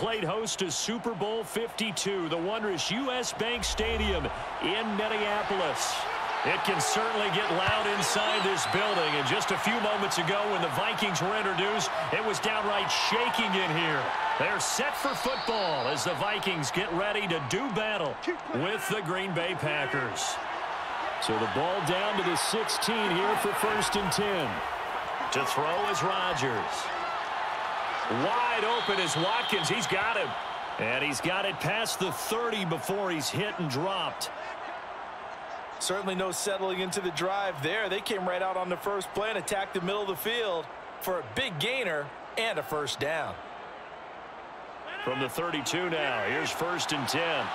played host to Super Bowl 52, the wondrous U.S. Bank Stadium in Minneapolis. It can certainly get loud inside this building. And just a few moments ago when the Vikings were introduced, it was downright shaking in here. They're set for football as the Vikings get ready to do battle with the Green Bay Packers. So the ball down to the 16 here for 1st and 10. To throw is Rodgers. Wide open is Watkins. He's got him. And he's got it past the 30 before he's hit and dropped. Certainly no settling into the drive there. They came right out on the first play and attacked the middle of the field for a big gainer and a 1st down. From the 32 now, here's 1st and 10.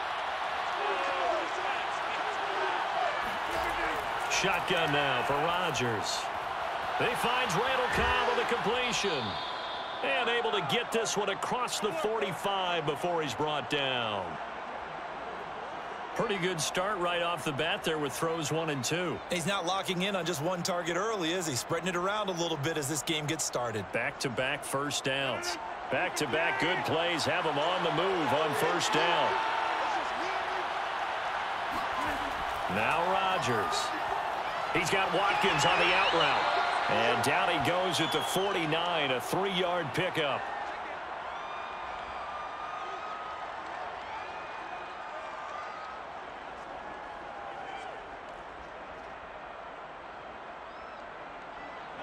Shotgun now for Rodgers. He finds Randall Cobb with a completion. And able to get this one across the 45 before he's brought down. Pretty good start right off the bat there with throws 1 and 2. He's not locking in on just one target early, is he? Spreading it around a little bit as this game gets started. Back-to-back 1st downs. Back-to-back good plays have him on the move on 1st down. Now Rodgers. He's got Watkins on the out route. And down he goes at the 49, a 3-yard pickup.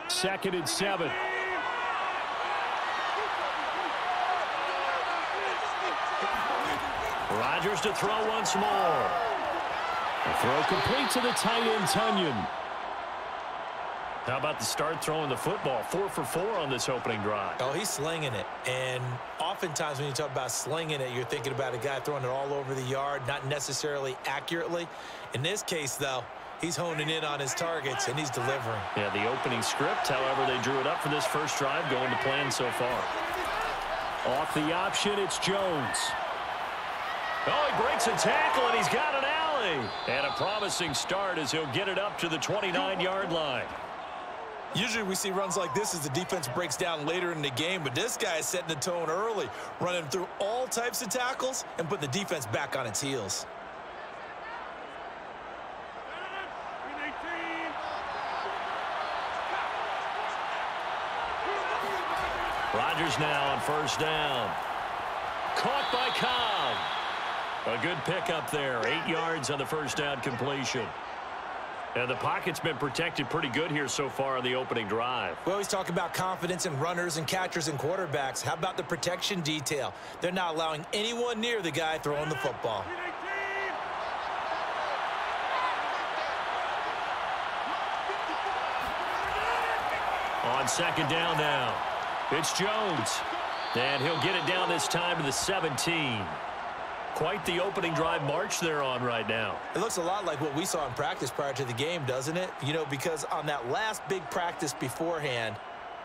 Second and 7. Rodgers to throw once more. The throw complete to the tight end, Tunyon. How about the start throwing the football? 4 for 4 on this opening drive. Oh, he's slinging it. And oftentimes when you talk about slinging it, you're thinking about a guy throwing it all over the yard, not necessarily accurately. In this case, though, he's honing in on his targets, and he's delivering. Yeah, the opening script, however, they drew it up for this first drive, going to plan so far. Off the option, it's Jones. Oh, he breaks a tackle, and he's got an alley. And a promising start as he'll get it up to the 29-yard line. Usually we see runs like this as the defense breaks down later in the game, but this guy is setting the tone early, running through all types of tackles and putting the defense back on its heels. Rodgers now on 1st down. Caught by Cobb. A good pickup there. 8 yards on the 1st down completion. And the pocket's been protected pretty good here so far on the opening drive. We always talk about confidence in runners and catchers and quarterbacks. How about the protection detail? They're not allowing anyone near the guy throwing the football. On 2nd down now, it's Jones. And he'll get it down this time to the 17. Quite the opening drive march they're on right now. It looks a lot like what we saw in practice prior to the game, doesn't it? You know, because on that last big practice beforehand,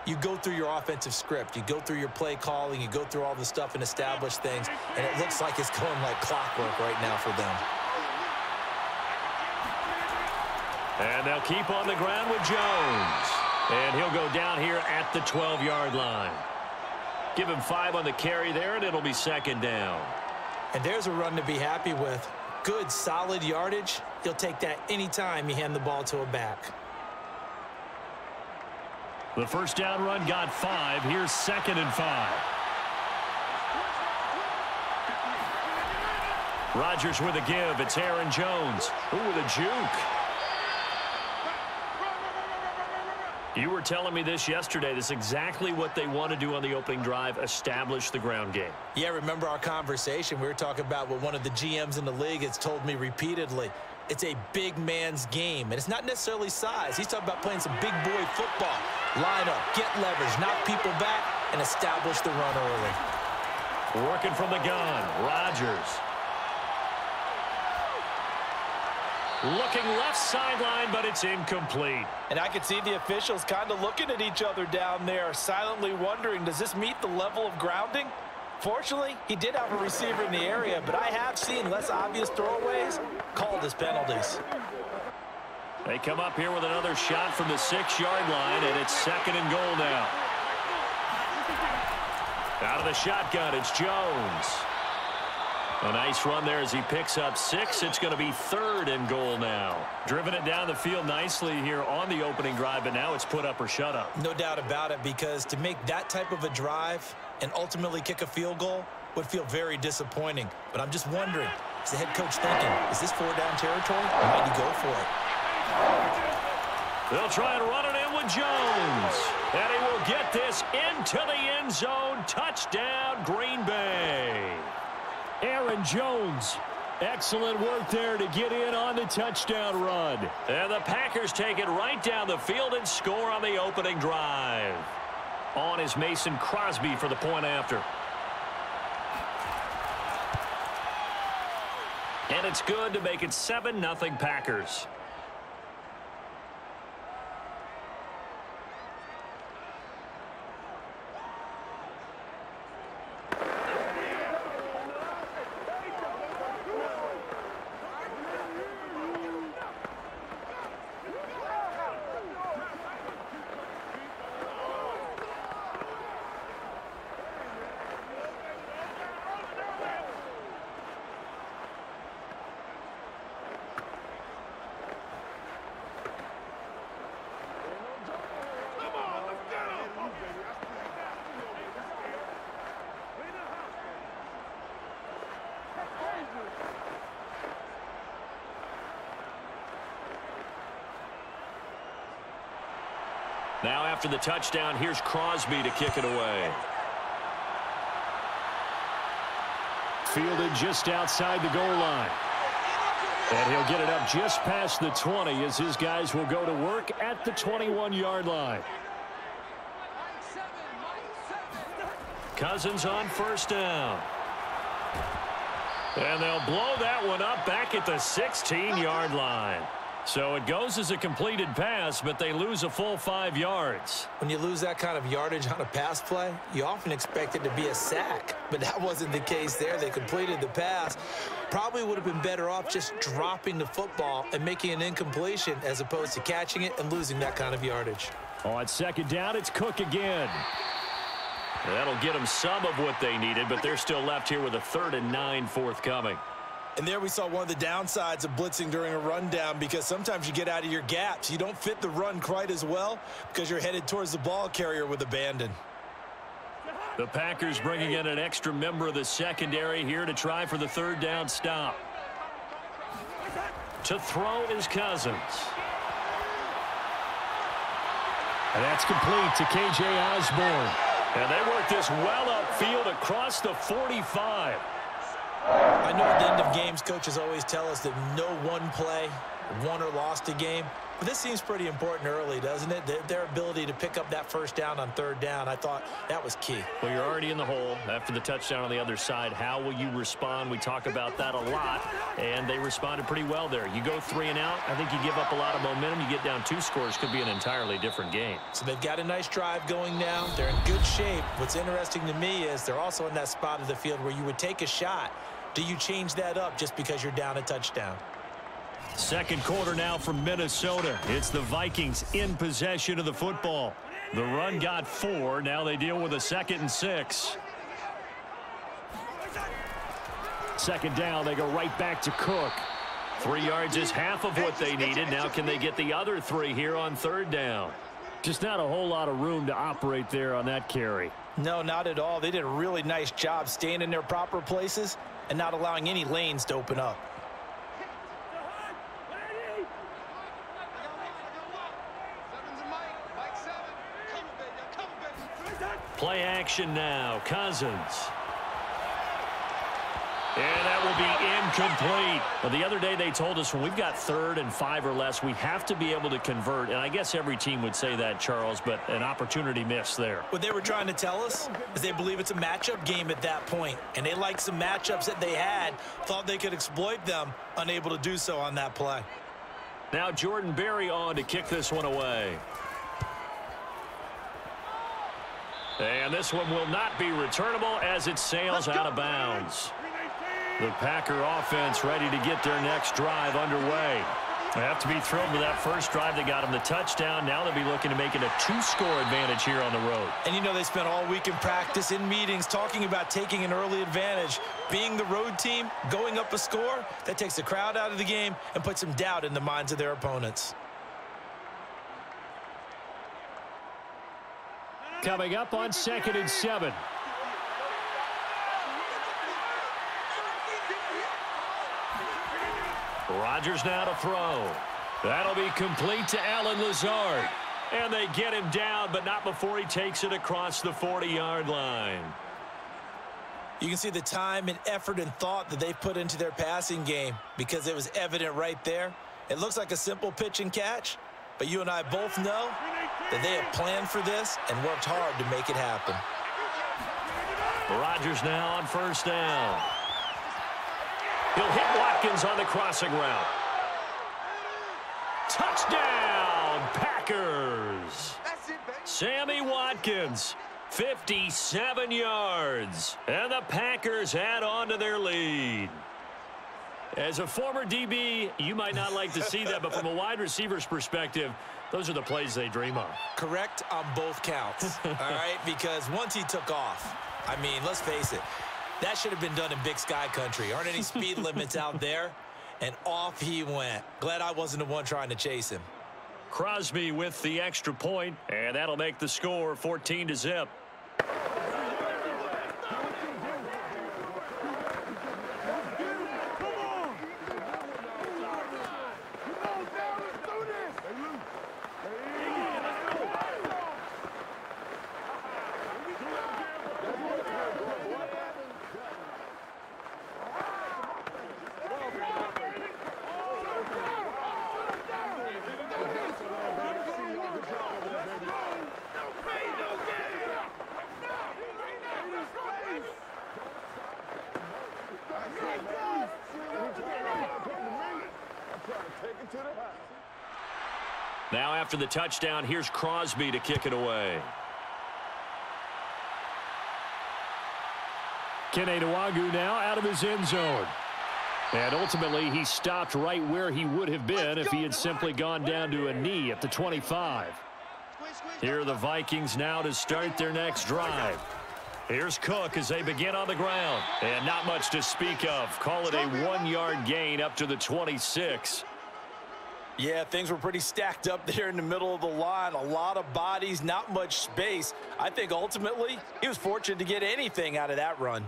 you go through your offensive script. You go through your play calling. You go through all the stuff and establish things. And it looks like it's going like clockwork right now for them. And they'll keep on the ground with Jones. And he'll go down here at the 12-yard line. Give him 5 on the carry there, and it'll be 2nd down. And there's a run to be happy with. Good, solid yardage. He'll take that anytime you hand the ball to a back. The 1st down run got 5. Here's 2nd and 5. Rodgers with a give. It's Aaron Jones. Ooh, with a juke. You were telling me this yesterday. This is exactly what they want to do on the opening drive, establish the ground game. Yeah, remember our conversation? We were talking about what one of the GMs in the league has told me repeatedly. It's a big man's game, and it's not necessarily size. He's talking about playing some big boy football. Line up, get leverage, knock people back, and establish the run early. Working from the gun, Rodgers. Looking left sideline, but it's incomplete. And I could see the officials kind of looking at each other down there, silently wondering, does this meet the level of grounding? Fortunately, he did have a receiver in the area, but I have seen less obvious throwaways called as penalties. They come up here with another shot from the 6-yard line, and it's 2nd and goal now. Out of the shotgun, it's Jones. A nice run there as he picks up 6. It's going to be 3rd and goal now. Driven it down the field nicely here on the opening drive, but now it's put up or shut up. No doubt about it, because to make that type of a drive and ultimately kick a field goal would feel very disappointing. But I'm just wondering, is the head coach thinking, is this 4-down territory, or might he go for it? They'll try and run it in with Jones. And he will get this into the end zone. Touchdown, Green Bay. Aaron Jones. Excellent work there to get in on the touchdown run. And the Packers take it right down the field and score on the opening drive. On is Mason Crosby for the point after. And it's good to make it 7-0 Packers. Now after the touchdown, here's Crosby to kick it away. Fielded just outside the goal line. And he'll get it up just past the 20 as his guys will go to work at the 21-yard line. Cousins on 1st down. And they'll blow that one up back at the 16-yard line. So it goes as a completed pass, but they lose a full 5 yards. When you lose that kind of yardage on a pass play, you often expect it to be a sack. But that wasn't the case there. They completed the pass. Probably would have been better off just dropping the football and making an incompletion as opposed to catching it and losing that kind of yardage. On 2nd down, it's Cook again. That'll get them some of what they needed, but they're still left here with a 3rd and 9 forthcoming. And there we saw one of the downsides of blitzing during a rundown, because sometimes you get out of your gaps. You don't fit the run quite as well because you're headed towards the ball carrier with abandon. The Packers bringing in an extra member of the secondary here to try for the 3rd down stop. To throw is Cousins. And that's complete to K.J. Osborne. And they work this well upfield across the 45. I know at the end of games, coaches always tell us that no one play won or lost a game. But this seems pretty important early, doesn't it? Their ability to pick up that 1st down on 3rd down, I thought that was key. Well, you're already in the hole after the touchdown on the other side. How will you respond? We talk about that a lot, and they responded pretty well there. You go 3 and out, I think you give up a lot of momentum. You get down 2 scores, could be an entirely different game. So they've got a nice drive going now. They're in good shape. What's interesting to me is they're also in that spot of the field where you would take a shot. Do you change that up just because you're down a touchdown? 2nd quarter now from Minnesota. It's the Vikings in possession of the football. The run got 4. Now they deal with a 2nd and 6. 2nd down, they go right back to Cook. 3 yards is half of what they needed. Now can they get the other 3 here on 3rd down? Just not a whole lot of room to operate there on that carry. No, not at all. They did a really nice job staying in their proper places and not allowing any lanes to open up. Play action now. Cousins. And that will be incomplete. Well, the other day they told us when we've got 3rd and 5 or less, we have to be able to convert. And I guess every team would say that, Charles, but an opportunity missed there. What they were trying to tell us is they believe it's a matchup game at that point. And they liked some matchups that they had, thought they could exploit them, unable to do so on that play. Now Jordan Berry on to kick this one away. And this one will not be returnable as it sails out of bounds. The Packer offense ready to get their next drive underway. They have to be thrilled with that first drive that got them the touchdown. Now they'll be looking to make it a 2-score advantage here on the road. And you know they spent all week in practice, in meetings, talking about taking an early advantage. Being the road team, going up a score, that takes the crowd out of the game and puts some doubt in the minds of their opponents. Coming up on 2nd and 7. Rodgers now to throw. That'll be complete to Allen Lazard. And they get him down, but not before he takes it across the 40-yard line. You can see the time and effort and thought that they've put into their passing game because it was evident right there. It looks like a simple pitch and catch, but you and I both know that they have planned for this and worked hard to make it happen. Rodgers now on 1st down. He'll hit Watkins on the crossing route. Touchdown, Packers. Sammy Watkins, 57 yards. And the Packers add on to their lead. As a former DB, you might not like to see that, but from a wide receiver's perspective, those are the plays they dream of. Correct on both counts, all right? Because once he took off, I mean, let's face it, that should have been done in Big Sky country. Aren't any speed limits out there? And off he went. Glad I wasn't the one trying to chase him. Crosby with the extra point, and that'll make the score 14-0. Now after the touchdown, here's Crosby to kick it away. Kene Nwangwu now out of his end zone. And ultimately, he stopped right where he would have been if he had simply gone down to a knee at the 25. Here are the Vikings now to start their next drive. Here's Cook as they begin on the ground. And not much to speak of. Call it a 1-yard gain up to the 26. Yeah, things were pretty stacked up there in the middle of the line. A lot of bodies, not much space. I think ultimately he was fortunate to get anything out of that run.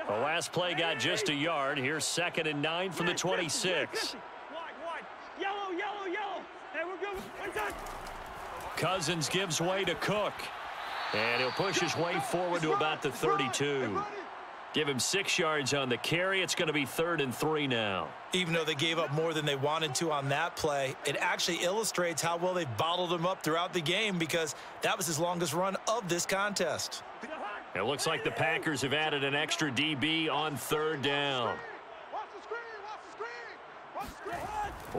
The last play got just a yard. Here's 2nd and 9 from the 26. Yellow. Hey, we're good. Cousins gives way to Cook. And he'll push his way forward to about the 32. Give him 6 yards on the carry. It's going to be 3rd and 3 now. Even though they gave up more than they wanted to on that play, it actually illustrates how well they've bottled him up throughout the game because that was his longest run of this contest. It looks like the Packers have added an extra DB on 3rd down.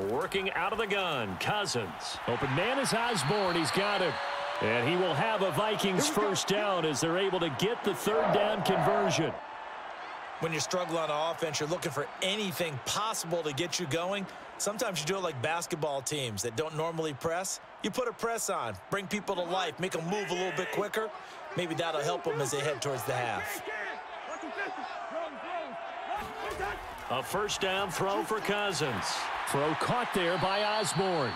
Working out of the gun, Cousins. Open man is Osborne. He's got it. And he will have a Vikings 1st down as they're able to get the 3rd down conversion. When you're struggling on offense, you're looking for anything possible to get you going. Sometimes you do it like basketball teams that don't normally press. You put a press on, bring people to life, make them move a little bit quicker. Maybe that'll help them as they head towards the half. A 1st down throw for Cousins. Throw caught there by Osborne.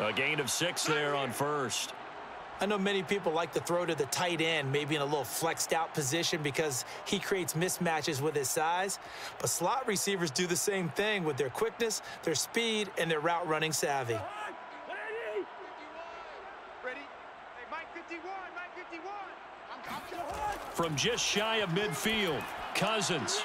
A gain of 6 there on 1st. I know many people like to throw to the tight end, maybe in a little flexed out position because he creates mismatches with his size. But slot receivers do the same thing with their quickness, their speed, and their route running savvy. From just shy of midfield, Cousins.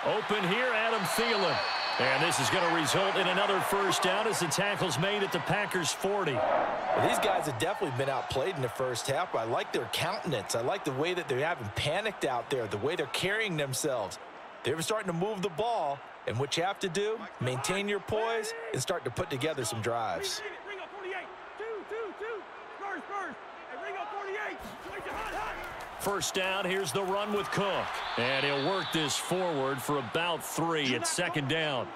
Open here, Adam Thielen. And this is going to result in another 1st down as the tackle's made at the Packers 40. Well, these guys have definitely been outplayed in the first half. I like their countenance. I like the way that they haven't panicked out there, the way they're carrying themselves. They're starting to move the ball, and what you have to do, maintain your poise and start to put together some drives. Bring up 48. Two. Spurs. Hey, bring up 48. Hot. 1st down, here's the run with Cook. And he'll work this forward for about 3 at 2nd down.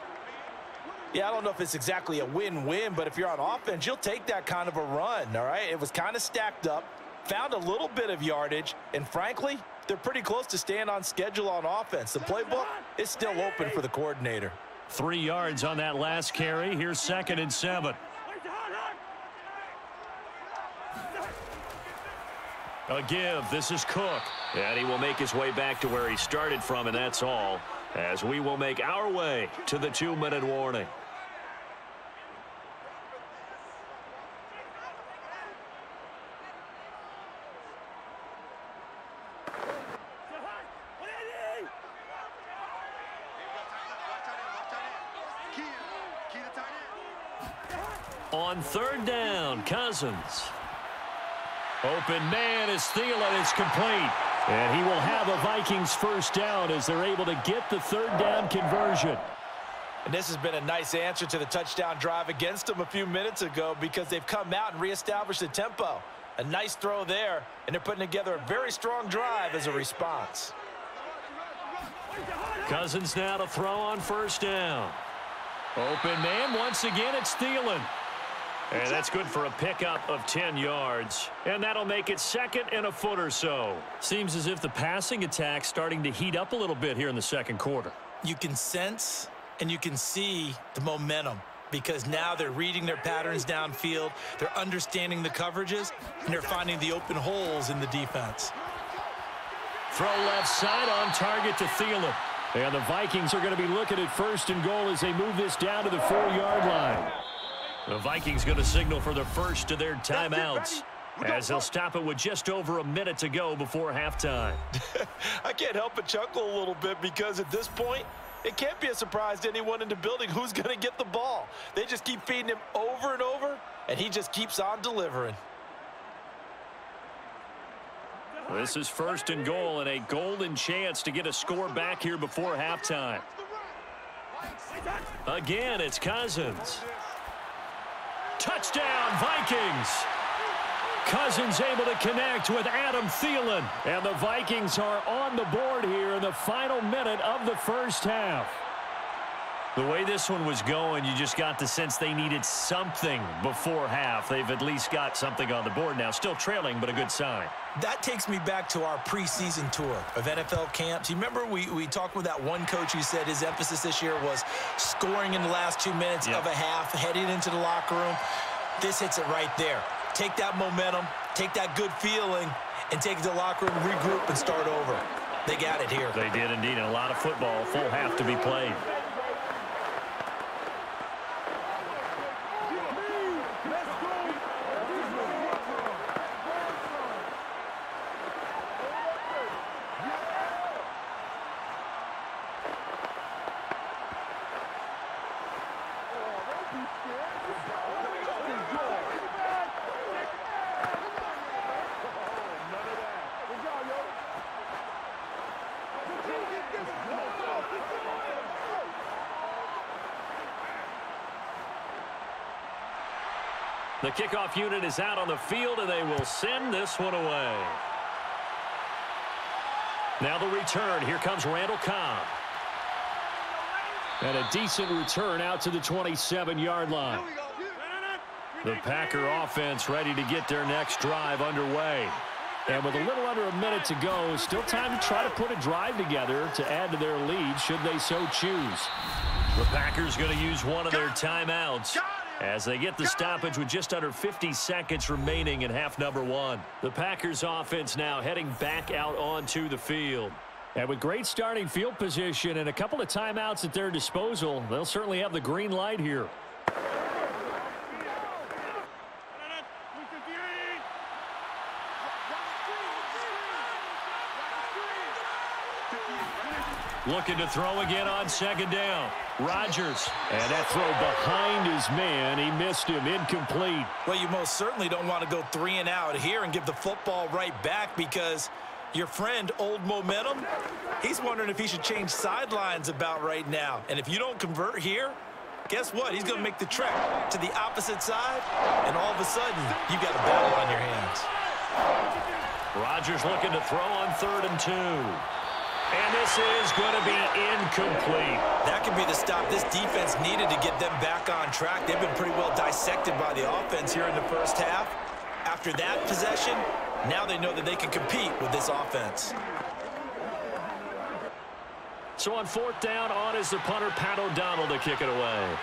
Yeah, I don't know if it's exactly a win-win, but if you're on offense, you'll take that kind of a run, all right? It was kind of stacked up, found a little bit of yardage, and frankly, they're pretty close to staying on schedule on offense. The playbook is still open for the coordinator. 3 yards on that last carry. Here's 2nd and 7. A give. This is Cook. And he will make his way back to where he started from, and that's all, as we will make our way to the 2-minute warning. On 3rd down, Cousins. Open man is Thielen. It's complete. And he will have a Vikings 1st down as they're able to get the 3rd down conversion. And this has been a nice answer to the touchdown drive against them a few minutes ago because they've come out and reestablished the tempo. A nice throw there, and they're putting together a very strong drive as a response. Cousins now to throw on 1st down. Open man, once again, it's Thielen. And that's good for a pickup of 10 yards. And that'll make it 2nd and a foot or so. Seems as if the passing attack's starting to heat up a little bit here in the 2nd quarter. You can sense and you can see the momentum because now they're reading their patterns downfield, they're understanding the coverages, and they're finding the open holes in the defense. Throw left side on target to Thielen. And the Vikings are going to be looking at 1st and goal as they move this down to the 4-yard line. The Vikings going to signal for the first of their timeouts as they'll stop it with just over a minute to go before halftime. I can't help but chuckle a little bit because at this point, it can't be a surprise to anyone in the building who's going to get the ball. They just keep feeding him over and over, and he just keeps on delivering. This is 1st and goal and a golden chance to get a score back here before halftime. Again, it's Cousins. Touchdown, Vikings! Cousins able to connect with Adam Thielen. And the Vikings are on the board here in the final minute of the 1st half. The way this one was going, you just got the sense they needed something before half. They've at least got something on the board now. Still trailing, but a good sign. That takes me back to our preseason tour of NFL camps. You remember we talked with that one coach who said his emphasis this year was scoring in the last 2 minutes of a half, heading into the locker room. This hits it right there. Take that momentum, take that good feeling, and take it to the locker room, regroup, and start over. They got it here. They did indeed, and a lot of football, full half to be played. The kickoff unit is out on the field, and they will send this one away. Now the return. Here comes Randall Cobb. And a decent return out to the 27-yard line. The Packer offense ready to get their next drive underway. And with a little under a minute to go, still time to try to put a drive together to add to their lead should they so choose. The Packers going to use one of their timeouts as they get the stoppage with just under 50 seconds remaining in half number 1. The Packers offense now heading back out onto the field. And with great starting field position and a couple of timeouts at their disposal, they'll certainly have the green light here. Looking to throw again on 2nd down. Rodgers. And that throw behind his man. He missed him. Incomplete. Well, you most certainly don't want to go 3 and out here and give the football right back because your friend, Old Momentum, he's wondering if he should change sidelines about right now. And if you don't convert here, guess what? He's going to make the trek to the opposite side, and all of a sudden, you've got a battle on your hands. Rodgers looking to throw on 3rd and 2. And this is going to be incomplete. That could be the stop this defense needed to get them back on track. They've been pretty well dissected by the offense here in the first half. After that possession, now they know that they can compete with this offense. So on fourth down, on is the punter, Pat O'Donnell, to kick it away.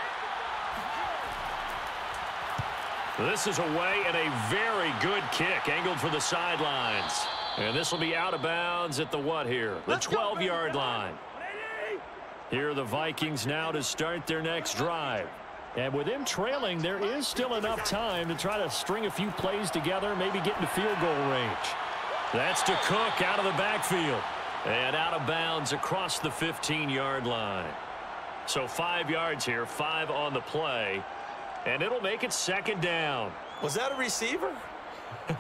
This is away and a very good kick, angled for the sidelines. And this will be out of bounds at the what here? The 12-yard line. Here are the Vikings now to start their next drive. And with them trailing, there is still enough time to try to string a few plays together, maybe get into field goal range. That's to Cook out of the backfield. And out of bounds across the 15-yard line. So 5 yards here, 5 on the play. And it'll make it second down. Was that a receiver?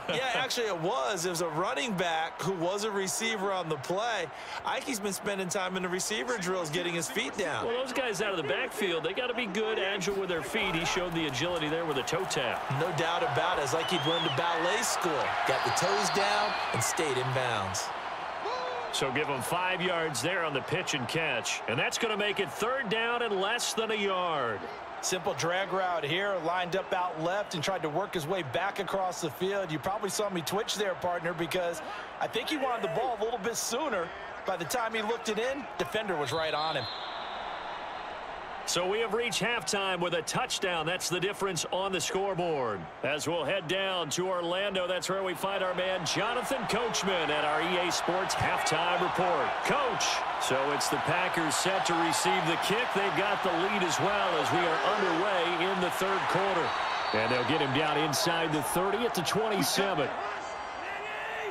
Yeah, actually it was. It was a running back who was a receiver on the play. Ike's been spending time in the receiver drills getting his feet down. Well, those guys out of the backfield, they got to be good, agile with their feet. He showed the agility there with a toe tap. No doubt about it. It's like he'd learned a ballet school. Got the toes down and stayed in bounds. So give him 5 yards there on the pitch and catch. And that's going to make it third down and less than a yard. Simple drag route here, lined up out left and tried to work his way back across the field. You probably saw me twitch there, partner, because I think he wanted the ball a little bit sooner. By the time he looked it in, defender was right on him. So we have reached halftime with a touchdown. That's the difference on the scoreboard. As we'll head down to Orlando, that's where we find our man Jonathan Coachman at our EA Sports Halftime Report. Coach, so it's the Packers set to receive the kick. They've got the lead as well as we are underway in the third quarter. And they'll get him down inside the 30 at the 27.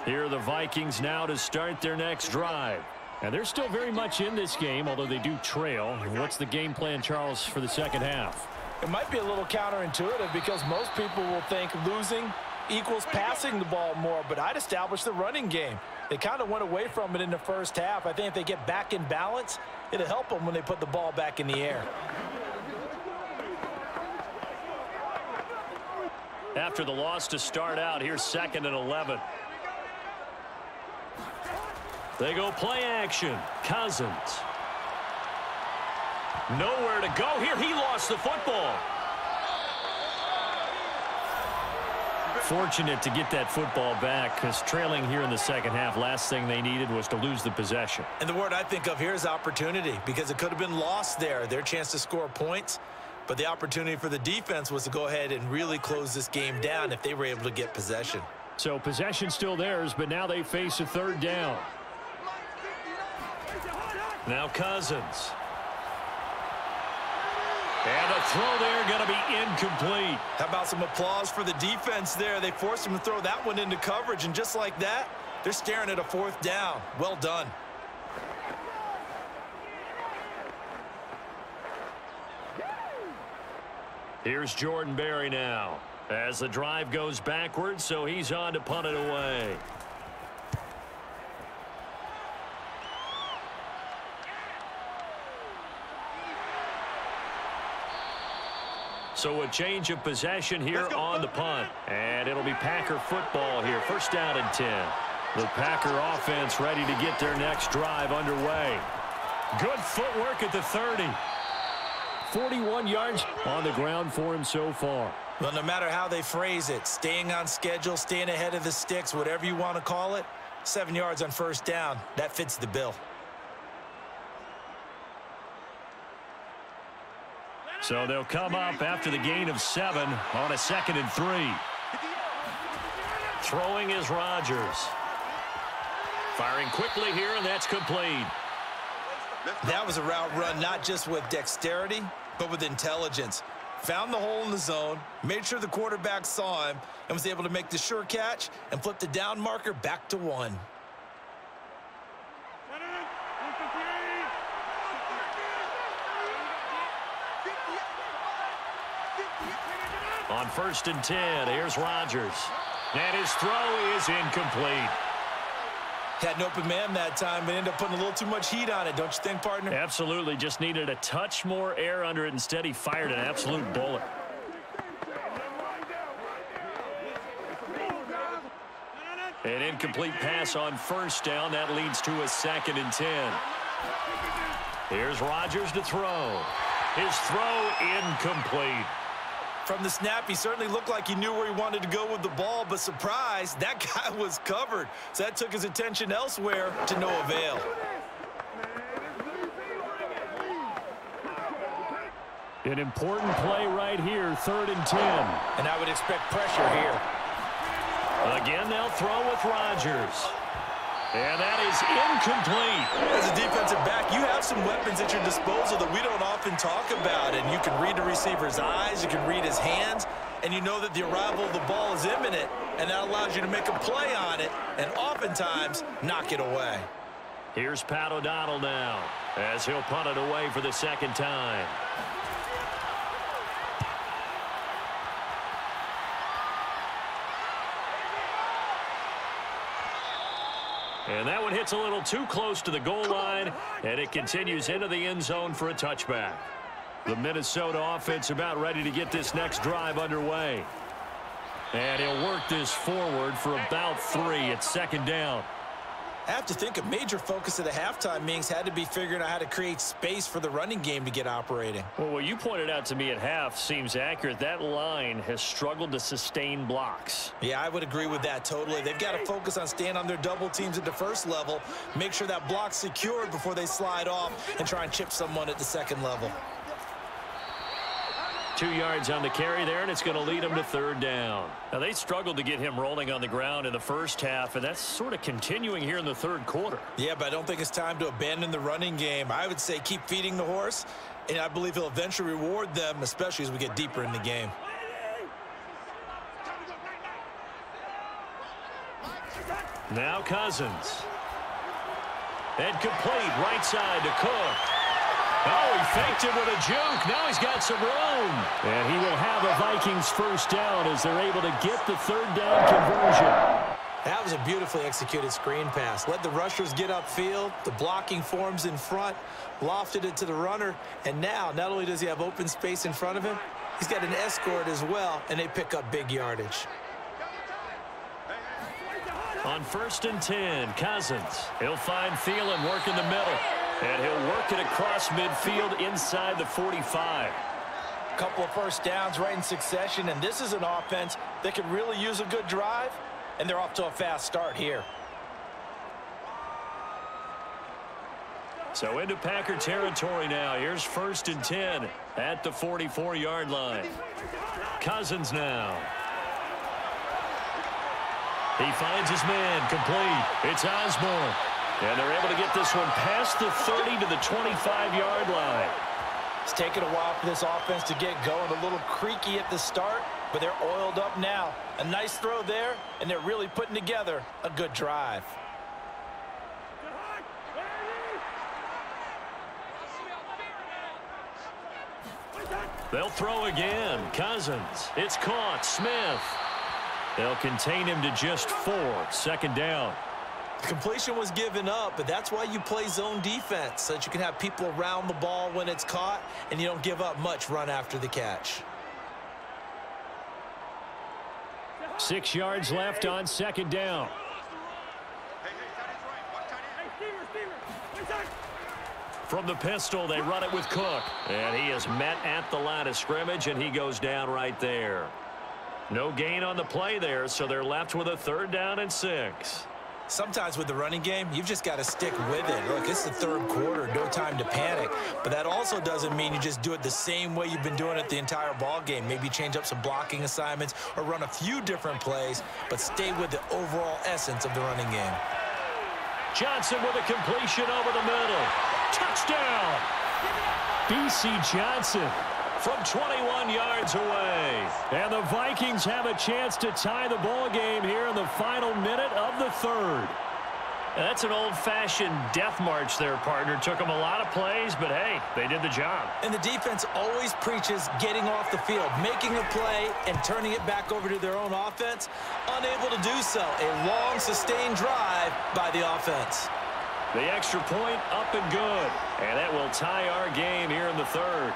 Here are the Vikings now to start their next drive. And they're still very much in this game, although they do trail. What's the game plan, Charles, for the second half? It might be a little counterintuitive because most people will think losing equals passing the ball more, but I'd establish the running game. They kind of went away from it in the first half. I think if they get back in balance, it'll help them when they put the ball back in the air. After the loss to start out, here's 2nd and 11. They go play action. Cousins. Nowhere to go here. He lost the football. Fortunate to get that football back because trailing here in the second half, last thing they needed was to lose the possession. And the word I think of here is opportunity because it could have been lost there. Their chance to score points. But the opportunity for the defense was to go ahead and really close this game down if they were able to get possession. So possession still theirs, but now they face a third down. Now Cousins. And a throw there going to be incomplete. How about some applause for the defense there? They forced him to throw that one into coverage, and just like that, they're staring at a fourth down. Well done. Here's Jordan Berry now. As the drive goes backwards, so he's on to punt it away. So a change of possession here on the punt. And it'll be Packer football here. First down and 10. The Packer offense ready to get their next drive underway. Good footwork at the 30. 41 yards on the ground for him so far. Well, no matter how they phrase it, staying on schedule, staying ahead of the sticks, whatever you want to call it, 7 yards on first down, that fits the bill. So they'll come up after the gain of 7 on a 2nd and 3. Throwing is Rodgers. Firing quickly here, and that's complete. That was a route run not just with dexterity, but with intelligence. Found the hole in the zone, made sure the quarterback saw him, and was able to make the sure catch and flip the down marker back to 1. On 1st and 10, here's Rodgers. And his throw is incomplete. Had an open man that time, but ended up putting a little too much heat on it, don't you think, partner? Absolutely. Just needed a touch more air under it. Instead, he fired an absolute bullet. An incomplete pass on first down. That leads to a 2nd and 10. Here's Rodgers to throw. His throw incomplete. From the snap, he certainly looked like he knew where he wanted to go with the ball, but surprise, that guy was covered. So that took his attention elsewhere to no avail. An important play right here, 3rd and 10. And I would expect pressure here. Again, they'll throw with Rodgers. And that is incomplete. As a defensive back, you have some weapons at your disposal that we don't often talk about. And you can read the receiver's eyes, you can read his hands, and you know that the arrival of the ball is imminent, and that allows you to make a play on it and oftentimes knock it away. Here's Pat O'Donnell now as he'll punt it away for the 2nd time. And that one hits a little too close to the goal line, and it continues into the end zone for a touchback. The Minnesota offense about ready to get this next drive underway. And he'll work this forward for about 3. It's 2nd down. I have to think a major focus of the halftime meetings had to be figuring out how to create space for the running game to get operating. Well, what you pointed out to me at half seems accurate. That line has struggled to sustain blocks. Yeah, I would agree with that totally. They've got to focus on staying on their double teams at the first level, make sure that block's secured before they slide off and try and chip someone at the 2nd level. 2 yards on the carry there, and it's going to lead them to 3rd down. Now, they struggled to get him rolling on the ground in the first half, and that's sort of continuing here in the 3rd quarter. Yeah, but I don't think it's time to abandon the running game. I would say keep feeding the horse, and I believe he'll eventually reward them, especially as we get deeper in the game. Now Cousins. And complete right side to Cook. Oh, he faked it with a juke. Now he's got some room. And he will have a Vikings 1st down as they're able to get the 3rd down conversion. That was a beautifully executed screen pass. Let the rushers get upfield. The blocking forms in front. Lofted it to the runner. And now, not only does he have open space in front of him, he's got an escort as well, and they pick up big yardage. On 1st and 10, Cousins. He'll find Thielen working the middle. And he'll work it across midfield inside the 45. A couple of 1st downs right in succession, and this is an offense that could really use a good drive, and they're off to a fast start here. So into Packer territory now. Here's 1st and 10 at the 44-yard line. Cousins now. He finds his man complete. It's Osborne. And they're able to get this one past the 30 to the 25-yard line. It's taken a while for this offense to get going. A little creaky at the start, but they're oiled up now. A nice throw there, and they're really putting together a good drive. They'll throw again. Cousins. It's caught. Smith. They'll contain him to just 4. 2nd down. The completion was given up, but that's why you play zone defense, so that you can have people around the ball when it's caught, and you don't give up much run after the catch. 6 yards left on 2nd down. From the pistol, they run it with Cook. And he is met at the line of scrimmage, and he goes down right there. No gain on the play there, so they're left with a 3rd down and 6. Sometimes with the running game, you've just got to stick with it. Look, it's the 3rd quarter, no time to panic. But that also doesn't mean you just do it the same way you've been doing it the entire ball game. Maybe change up some blocking assignments or run a few different plays, but stay with the overall essence of the running game. Johnson with a completion over the middle. Touchdown! B.C. Johnson from 21 yards away. And the Vikings have a chance to tie the ball game here in the final minute of the 3rd. And that's an old-fashioned death march there, partner. Took them a lot of plays, but hey, they did the job. And the defense always preaches getting off the field, making a play and turning it back over to their own offense. Unable to do so. A long, sustained drive by the offense. The extra point up and good. And that will tie our game here in the 3rd.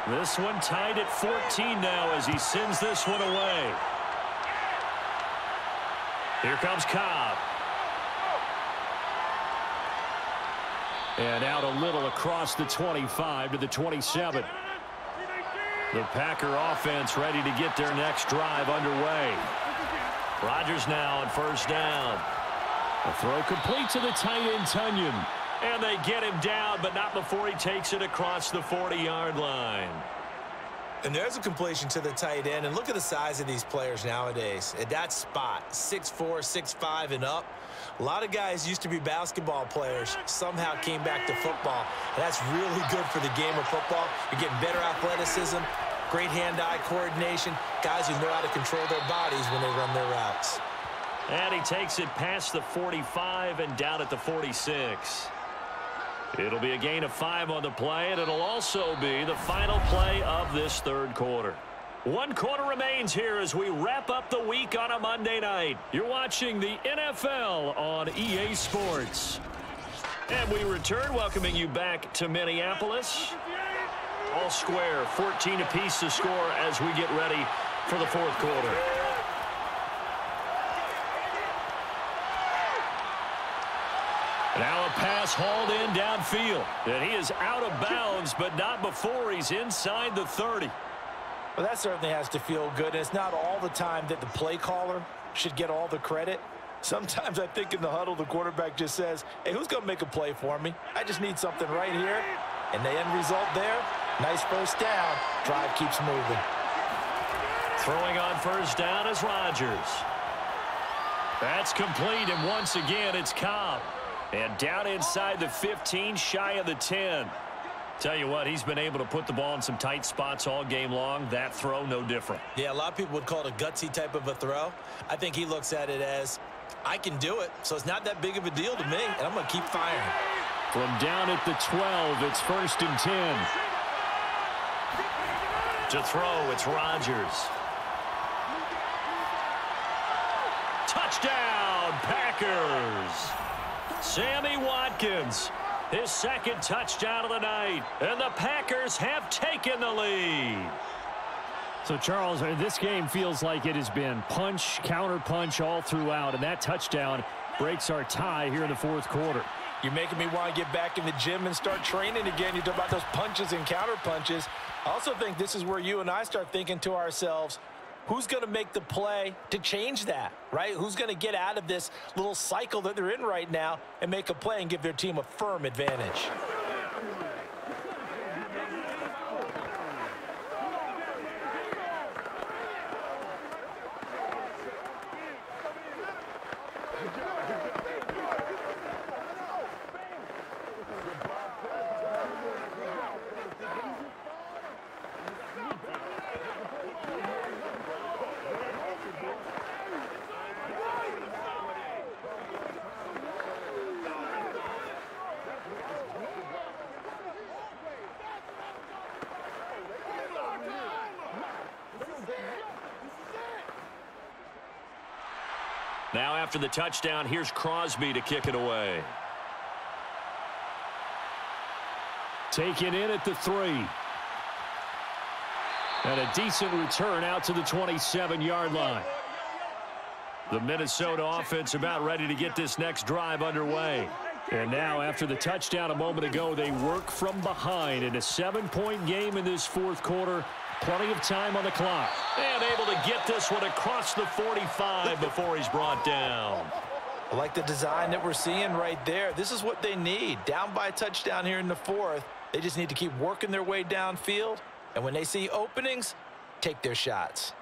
This one tied at 14 now as he sends this one away. Here comes Cobb. And out a little across the 25 to the 27. The Packer offense ready to get their next drive underway. Rodgers now on first down. A throw complete to the tight end, Tunyon. And they get him down, but not before he takes it across the 40-yard line. And there's a completion to the tight end. And look at the size of these players nowadays. At that spot, 6'4", 6'5", and up. A lot of guys used to be basketball players, somehow came back to football. And that's really good for the game of football. You're getting better athleticism, great hand-eye coordination, guys who know how to control their bodies when they run their routes. And he takes it past the 45 and down at the 46. It'll be a gain of 5 on the play, and it'll also be the final play of this third quarter. 1 quarter remains here as we wrap up the week on a Monday night. You're watching the NFL on EA Sports. And we return, welcoming you back to Minneapolis. All square, 14 apiece to score as we get ready for the fourth quarter. Now a pass hauled in downfield. And he is out of bounds, but not before he's inside the 30. Well, that certainly has to feel good. And it's not all the time that the play caller should get all the credit. Sometimes I think in the huddle, the quarterback just says, hey, who's going to make a play for me? I just need something right here. And the end result there, nice first down. Drive keeps moving. Throwing on first down is Rodgers. That's complete, and once again, it's Cobb. And down inside the 15, shy of the 10. Tell you what, he's been able to put the ball in some tight spots all game long. That throw, no different. Yeah, a lot of people would call it a gutsy type of a throw. I think he looks at it as, I can do it, so it's not that big of a deal to me, and I'm going to keep firing. From down at the 12, it's 1st and 10. To throw, it's Rodgers. Touchdown, Packers! Sammy Watkins, his second touchdown of the night, and the Packers have taken the lead. So, Charles, this game feels like it has been punch, counter punch all throughout, and that touchdown breaks our tie here in the fourth quarter. You're making me want to get back in the gym and start training again. You talk about those punches and counter punches. I also think this is where you and I start thinking to ourselves, who's going to make the play to change that, right? Who's going to get out of this little cycle that they're in right now and make a play and give their team a firm advantage? Now after the touchdown, here's Crosby to kick it away. Taken in at the 3. And a decent return out to the 27-yard line. The Minnesota offense about ready to get this next drive underway. And now after the touchdown a moment ago, they work from behind in a 7-point game in this fourth quarter. Plenty of time on the clock. And able to get this one across the 45 before he's brought down. I like the design that we're seeing right there. This is what they need. Down by a touchdown here in the fourth. They just need to keep working their way downfield. And when they see openings, take their shots.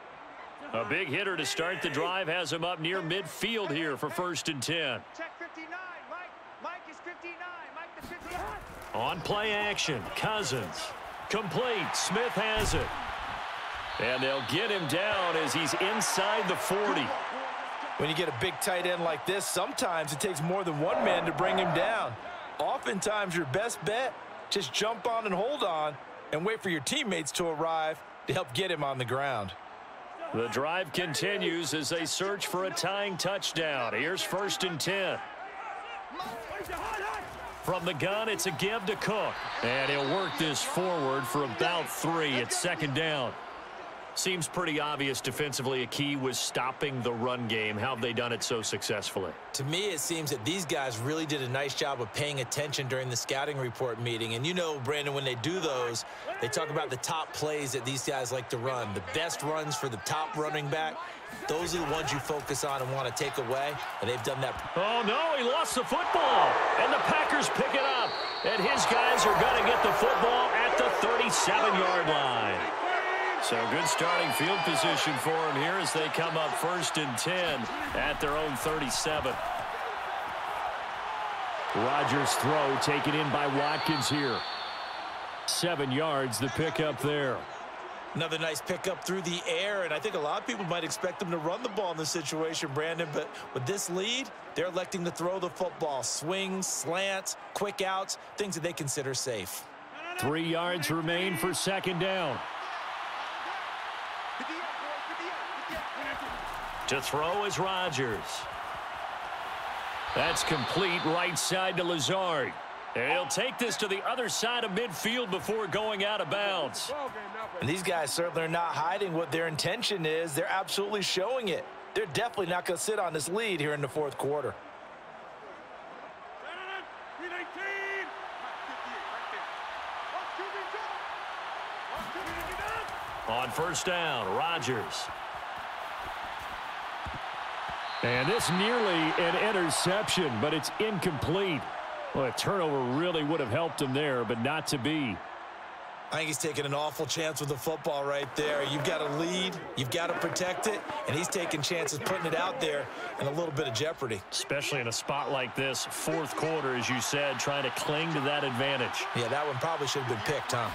A big hitter to start the drive has him up near midfield here for 1st and 10. Check 59, Mike. Mike is 59. Mike the 59. On play action, Cousins. Complete. Smith has it. And they'll get him down as he's inside the 40. When you get a big tight end like this, sometimes it takes more than one man to bring him down. Oftentimes, your best bet, just jump on and hold on and wait for your teammates to arrive to help get him on the ground. The drive continues as they search for a tying touchdown. Here's 1st and 10. From the gun, it's a give to Cook. And he'll work this forward for about 3 at 2nd down. Seems pretty obvious defensively a key was stopping the run game. How have they done it so successfully? To me, it seems that these guys really did a nice job of paying attention during the scouting report meeting. And you know, Brandon, when they do those, they talk about the top plays that these guys like to run. The best runs for the top running back, those are the ones you focus on and want to take away, and they've done that. Oh, no, he lost the football, and the Packers pick it up. And his guys are going to get the football at the 37-yard line. So good starting field position for him here as they come up 1st and 10 at their own 37. Rodgers' throw taken in by Watkins here. 7 yards, the pickup there. Another nice pickup through the air, and I think a lot of people might expect them to run the ball in this situation, Brandon, but with this lead, they're electing to throw the football. Swings, slants, quick outs, things that they consider safe. 3 yards remain for 2nd down. To throw is Rodgers. That's complete right side to Lazard. And he'll take this to the other side of midfield before going out of bounds. And these guys certainly are not hiding what their intention is. They're absolutely showing it. They're definitely not going to sit on this lead here in the 4th quarter. On 1st down, Rodgers. And this nearly an interception, but it's incomplete. Well, a turnover really would have helped him there, but not to be. I think he's taking an awful chance with the football right there. You've got to lead, you've got to protect it, and he's taking chances putting it out there in a little bit of jeopardy. Especially in a spot like this, 4th quarter, as you said, trying to cling to that advantage. Yeah, that one probably should have been picked, huh?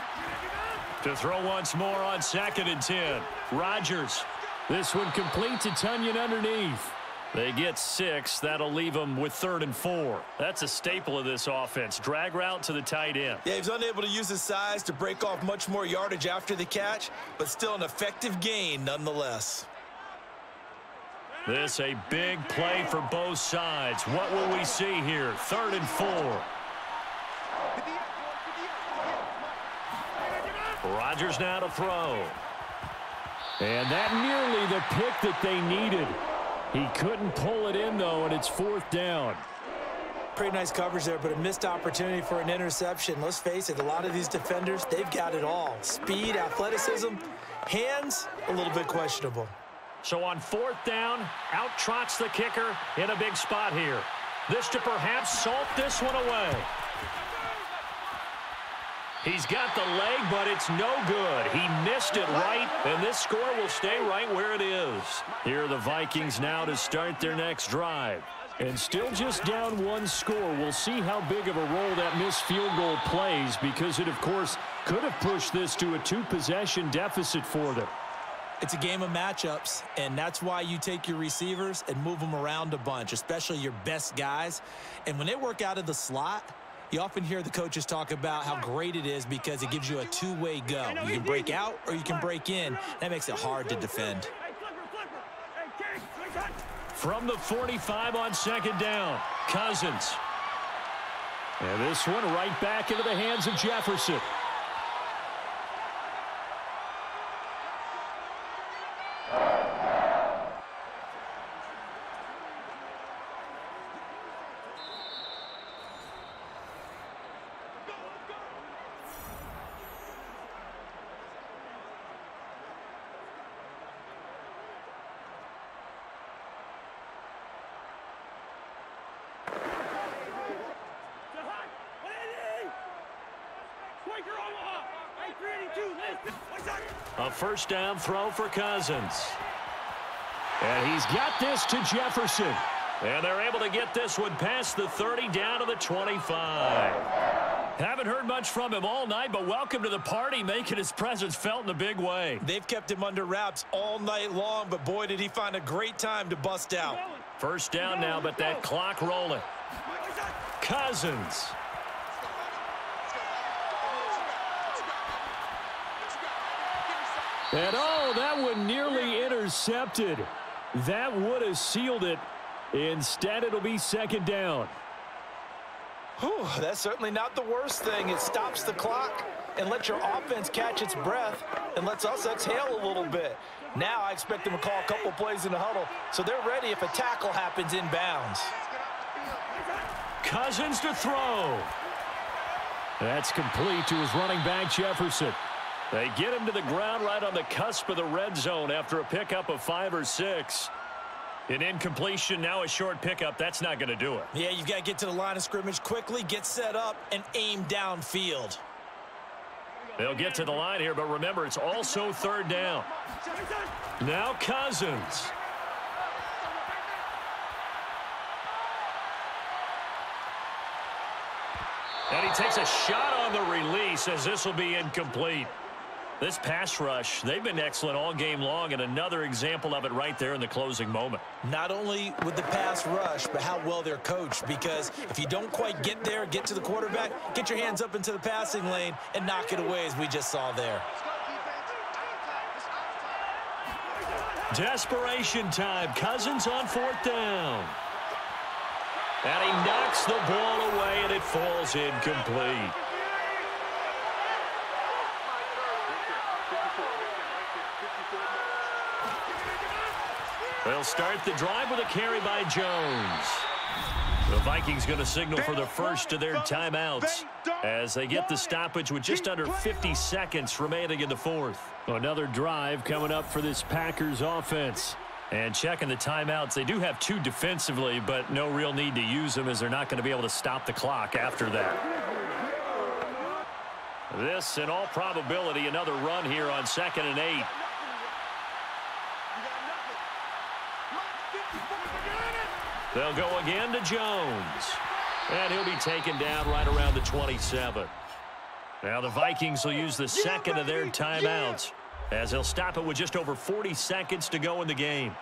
To throw once more on 2nd and 10. Rodgers. This one complete to Tunyon underneath. They get 6. That'll leave them with 3rd and 4. That's a staple of this offense. Drag route to the tight end. Yeah, he's unable to use his size to break off much more yardage after the catch, but still an effective gain nonetheless. This a big play for both sides. What will we see here? 3rd and 4. Rodgers now to throw. And that nearly the pick that they needed. He couldn't pull it in, though, and it's 4th down. Pretty nice coverage there, but a missed opportunity for an interception. Let's face it, a lot of these defenders, they've got it all. Speed, athleticism, hands, a little bit questionable. So on 4th down, out trots the kicker in a big spot here. This to perhaps salt this one away. He's got the leg, but it's no good. He missed it right, and this score will stay right where it is. Here are the Vikings now to start their next drive. And still just down 1 score. We'll see how big of a role that missed field goal plays, because it, of course, could have pushed this to a 2-possession deficit for them. It's a game of matchups, and that's why you take your receivers and move them around a bunch, especially your best guys. And when they work out of the slot, you often hear the coaches talk about how great it is because it gives you a two-way go. You can break out or you can break in. That makes it hard to defend. From the 45 on 2nd down, Cousins. And this one right back into the hands of Jefferson. A 1st down throw for Cousins. And he's got this to Jefferson. And they're able to get this one past the 30 down to the 25. Haven't heard much from him all night, but welcome to the party, making his presence felt in a big way. They've kept him under wraps all night long, but boy, did he find a great time to bust out. First down now, but that clock rolling. Cousins. And oh, that one nearly intercepted. That would have sealed it. Instead, it'll be second down. Whew, that's certainly not the worst thing. It stops the clock and lets your offense catch its breath and lets us exhale a little bit. Now I expect them to call a couple plays in the huddle, so they're ready if a tackle happens inbounds. Cousins to throw. That's complete to his running back, Jefferson. They get him to the ground right on the cusp of the red zone after a pickup of 5 or 6. An incompletion, now a short pickup. That's not going to do it. Yeah, you've got to get to the line of scrimmage quickly, get set up, and aim downfield. They'll get to the line here, but remember, it's also third down. Now Cousins. And he takes a shot on the release as this will be incomplete. This pass rush, they've been excellent all game long, and another example of it right there in the closing moment. Not only with the pass rush, but how well they're coached, because if you don't quite get there, get to the quarterback, get your hands up into the passing lane and knock it away as we just saw there. Desperation time. Cousins on fourth down. And he knocks the ball away, and it falls incomplete. They'll start the drive with a carry by Jones. The Vikings going to signal for the first of their timeouts as they get the stoppage with just under 50 seconds remaining in the fourth. Another drive coming up for this Packers offense. And checking the timeouts, they do have 2 defensively, but no real need to use them as they're not going to be able to stop the clock after that. This, in all probability, another run here on 2nd and 8. They'll go again to Jones. And he'll be taken down right around the 27. Now the Vikings will use the second of their timeouts as they'll stop it with just over 40 seconds to go in the game.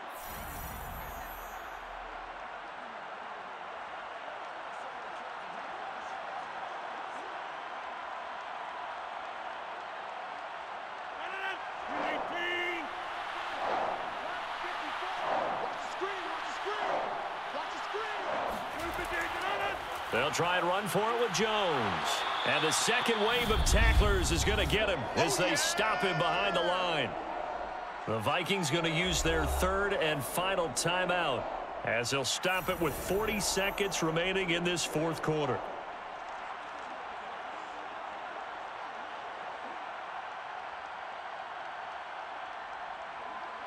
They'll try and run for it with Jones. And the second wave of tacklers is going to get him as they stop him behind the line. The Vikings going to use their third and final timeout as they'll stop it with 40 seconds remaining in this fourth quarter.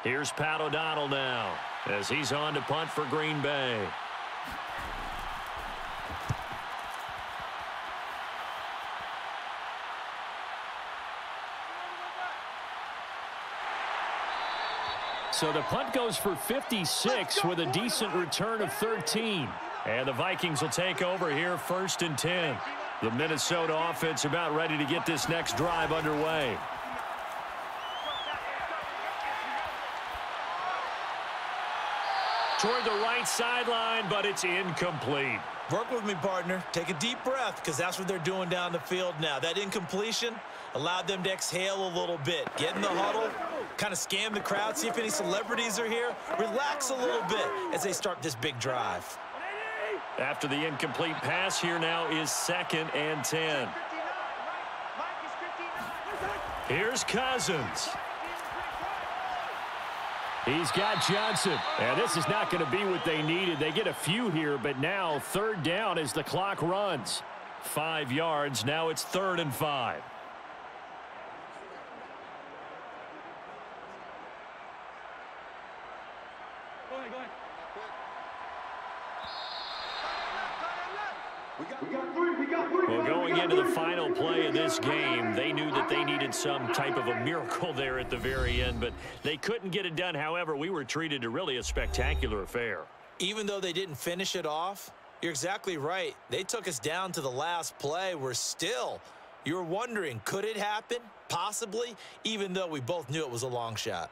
Here's Pat O'Donnell now as he's on to punt for Green Bay. So the punt goes for 56 with a decent return of 13. And the Vikings will take over here 1st and 10. The Minnesota offense about ready to get this next drive underway. Toward the right sideline, but it's incomplete. Work with me, partner. Take a deep breath, because that's what they're doing down the field now. That incompletion allowed them to exhale a little bit. Get in the huddle, kind of scan the crowd, see if any celebrities are here. Relax a little bit as they start this big drive. After the incomplete pass, here now is 2nd and 10. Here's Cousins. He's got Johnson. And this is not going to be what they needed. They get a few here, but now 3rd down as the clock runs. 5 yards. Now it's 3rd and 5. Well, going into the final play of this game, they knew that they needed some type of a miracle there at the very end, but they couldn't get it done. However, we were treated to really a spectacular affair. Even though they didn't finish it off, You're exactly right. They took us down to the last play. You're wondering, could it happen? Possibly, even though we both knew it was a long shot.